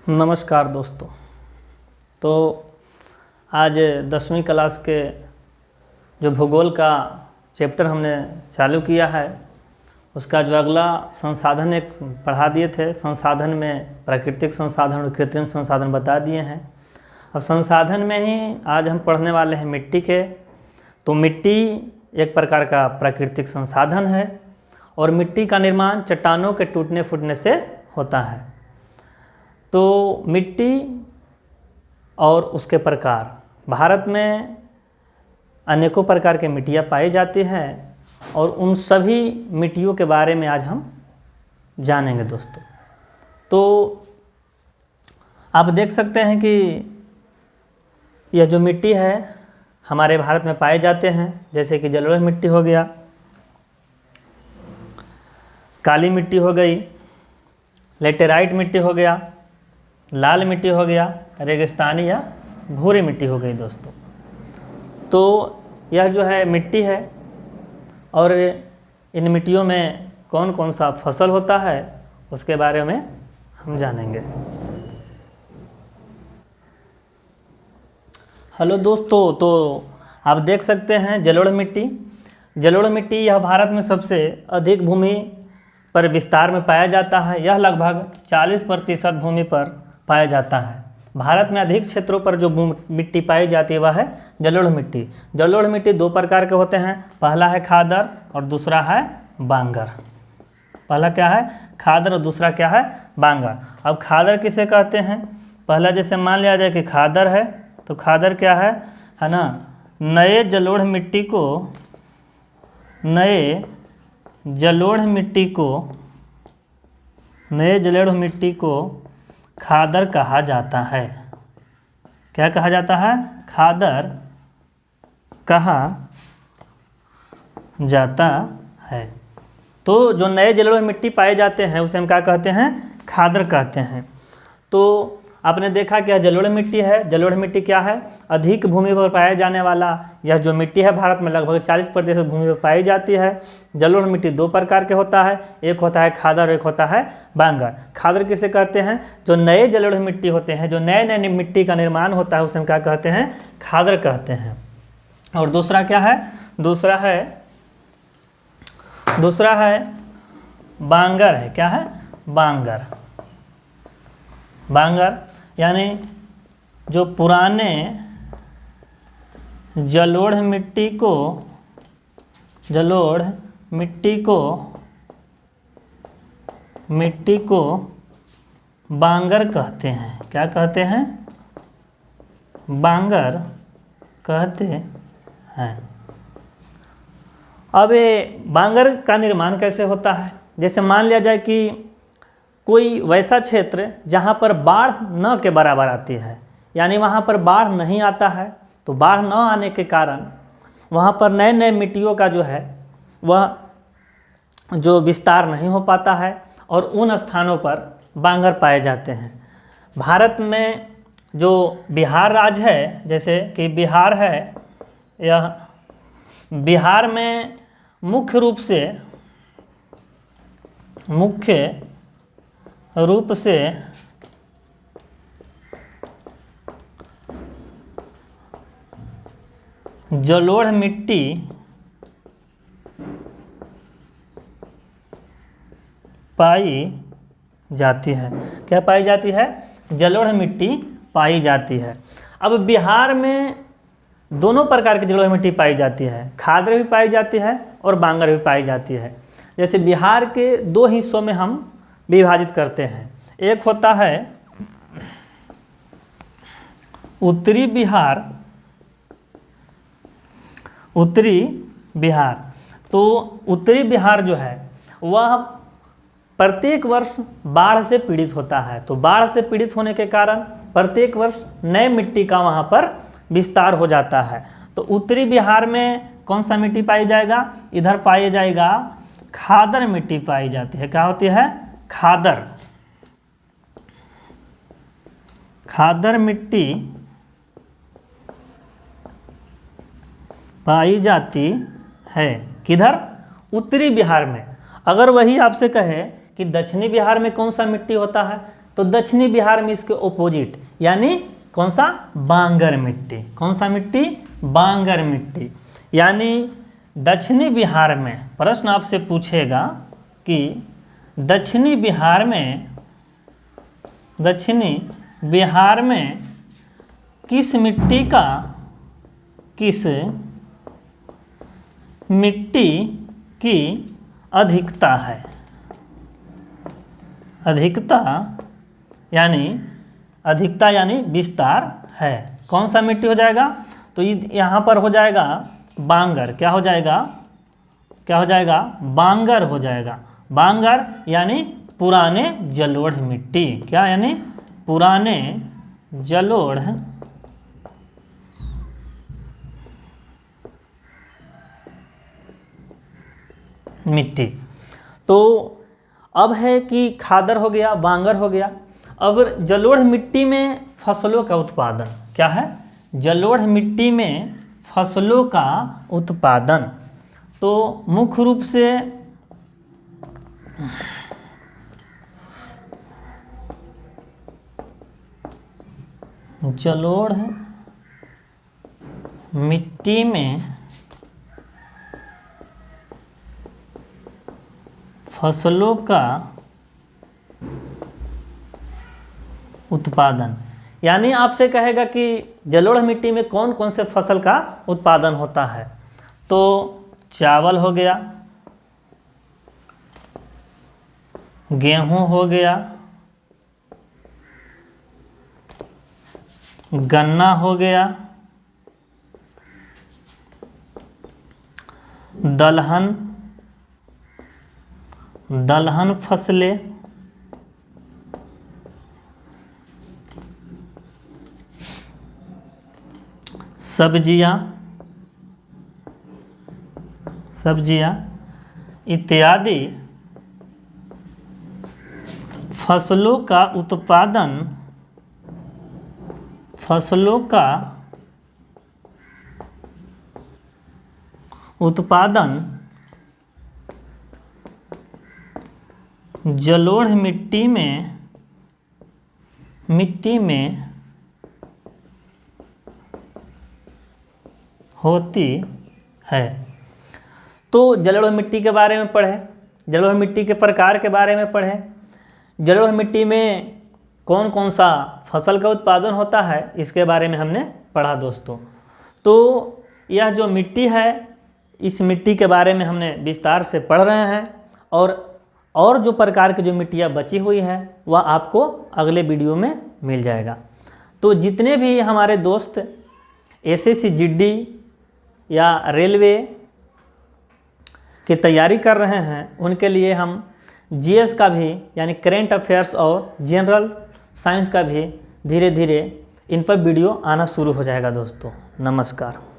नमस्कार दोस्तों। तो आज 10वीं क्लास के जो भूगोल का चैप्टर हमने चालू किया है उसका जो अगला संसाधन एक पढ़ा दिए थे। संसाधन में प्राकृतिक संसाधन और कृत्रिम संसाधन बता दिए हैं। अब संसाधन में ही आज हम पढ़ने वाले हैं मिट्टी के। तो मिट्टी एक प्रकार का प्राकृतिक संसाधन है और मिट्टी का निर्माण चट्टानों के टूटने फूटने से होता है। तो मिट्टी और उसके प्रकार, भारत में अनेकों प्रकार के मिट्टियाँ पाई जाती हैं और उन सभी मिट्टियों के बारे में आज हम जानेंगे दोस्तों। तो आप देख सकते हैं कि यह जो मिट्टी है हमारे भारत में पाए जाते हैं, जैसे कि जलोढ़ मिट्टी हो गया, काली मिट्टी हो गई, लेटेराइट मिट्टी हो गया, लाल मिट्टी हो गया, रेगिस्तानी या भूरी मिट्टी हो गई दोस्तों। तो यह जो है मिट्टी है और इन मिट्टियों में कौन कौन सा फसल होता है उसके बारे में हम जानेंगे। हेलो दोस्तों, तो आप देख सकते हैं जलोढ़ मिट्टी। जलोढ़ मिट्टी यह भारत में सबसे अधिक भूमि पर विस्तार में पाया जाता है। यह लगभग 40% भूमि पर पाया जाता है। भारत में अधिक क्षेत्रों पर जो मिट्टी पाई जाती है वह है जलोढ़ मिट्टी। जलोढ़ मिट्टी दो प्रकार के होते हैं, पहला है खादर और दूसरा है बांगर। पहला क्या है? खादर और दूसरा क्या है? बांगर। अब खादर किसे कहते हैं? पहला जैसे मान लिया जाए कि खादर है, तो खादर क्या है ना, नए जलोढ़ मिट्टी को खादर कहा जाता है। क्या कहा जाता है? खादर कहा जाता है। तो जो नए जलोढ़ मिट्टी पाए जाते हैं उसे हम क्या कहते हैं? खादर कहते हैं। तो आपने देखा कि यह जलोढ़ मिट्टी है। जलोढ़ मिट्टी क्या है? अधिक भूमि पर पाया जाने वाला यह जो मिट्टी है भारत में लगभग 40% भूमि पर पाई जाती है। जलोढ़ मिट्टी दो प्रकार के होता है, एक होता है खादर और एक होता है बांगर। खादर किसे कहते हैं? जो नए जलोढ़ मिट्टी होते हैं, जो नए नए मिट्टी का निर्माण होता है उसे हम क्या कहते हैं? खादर कहते हैं। और दूसरा क्या है? दूसरा है बांगर है। क्या है? बांगर यानी जो पुराने जलोढ़ मिट्टी को बांगर कहते हैं। क्या कहते हैं? बांगर कहते हैं। अब ये बांगर का निर्माण कैसे होता है? जैसे मान लिया जाए कि कोई वैसा क्षेत्र जहाँ पर बाढ़ न के बराबर आती है, यानी वहाँ पर बाढ़ नहीं आता है, तो बाढ़ न आने के कारण वहाँ पर नए नए मिट्टियों का जो है वह जो विस्तार नहीं हो पाता है और उन स्थानों पर बांगर पाए जाते हैं। भारत में जो बिहार राज्य है, जैसे कि बिहार है, यह बिहार में मुख्य रूप से जलोढ़ मिट्टी पाई जाती है। क्या पाई जाती है? जलोढ़ मिट्टी पाई जाती है। अब बिहार में दोनों प्रकार की जलोढ़ मिट्टी पाई जाती है, खादर भी पाई जाती है और बांगर भी पाई जाती है। जैसे बिहार के दो हिस्सों में हम विभाजित करते हैं। एक होता है उत्तरी बिहार। तो उत्तरी बिहार जो है वह प्रत्येक वर्ष बाढ़ से पीड़ित होता है। तो बाढ़ से पीड़ित होने के कारण प्रत्येक वर्ष नए मिट्टी का वहाँ पर विस्तार हो जाता है। तो उत्तरी बिहार में कौन सा मिट्टी पाई जाएगा? इधर पाई जाएगा खादर मिट्टी पाई जाती है। क्या होती है? खादर मिट्टी पाई जाती है। किधर? उत्तरी बिहार में। अगर वही आपसे कहे कि दक्षिणी बिहार में कौन सा मिट्टी होता है, तो दक्षिणी बिहार में इसके ओपोजिट, यानी कौन सा, बांगर मिट्टी। कौन सा मिट्टी, बांगर मिट्टी। यानी दक्षिणी बिहार में प्रश्न आपसे पूछेगा कि दक्षिणी बिहार में किस मिट्टी की अधिकता है। अधिकता यानी विस्तार है। कौन सा मिट्टी हो जाएगा, तो यहाँ पर हो जाएगा बांगर। क्या हो जाएगा, बांगर हो जाएगा। बांगर यानी पुराने जलोढ़ मिट्टी। क्या यानी पुराने जलोढ़ मिट्टी। तो अब है कि खादर हो गया, बांगर हो गया। अब जलोढ़ मिट्टी में फसलों का उत्पादन क्या है, जलोढ़ मिट्टी में फसलों का उत्पादन। तो मुख्य रूप से जलोढ़ मिट्टी में फसलों का उत्पादन, यानी आपसे कहेगा कि जलोढ़ मिट्टी में कौन कौन से फसल का उत्पादन होता है। तो चावल हो गया, गेहूं हो गया, गन्ना हो गया, दलहन फसलें, सब्जियां इत्यादि फसलों का उत्पादन जलोढ़ मिट्टी में होती है। तो जलोढ़ मिट्टी के बारे में पढ़े, जलोढ़ मिट्टी के प्रकार के बारे में पढ़े, जलोढ़ मिट्टी में कौन कौन सा फसल का उत्पादन होता है इसके बारे में हमने पढ़ा दोस्तों। तो यह जो मिट्टी है, इस मिट्टी के बारे में हमने विस्तार से पढ़ रहे हैं। और जो प्रकार की जो मिट्टियाँ बची हुई हैं वह आपको अगले वीडियो में मिल जाएगा। तो जितने भी हमारे दोस्त एसएससी जीडी या रेलवे की तैयारी कर रहे हैं उनके लिए हम जीएस का भी यानी करेंट अफेयर्स और जनरल साइंस का भी धीरे धीरे इन पर वीडियो आना शुरू हो जाएगा दोस्तों। नमस्कार।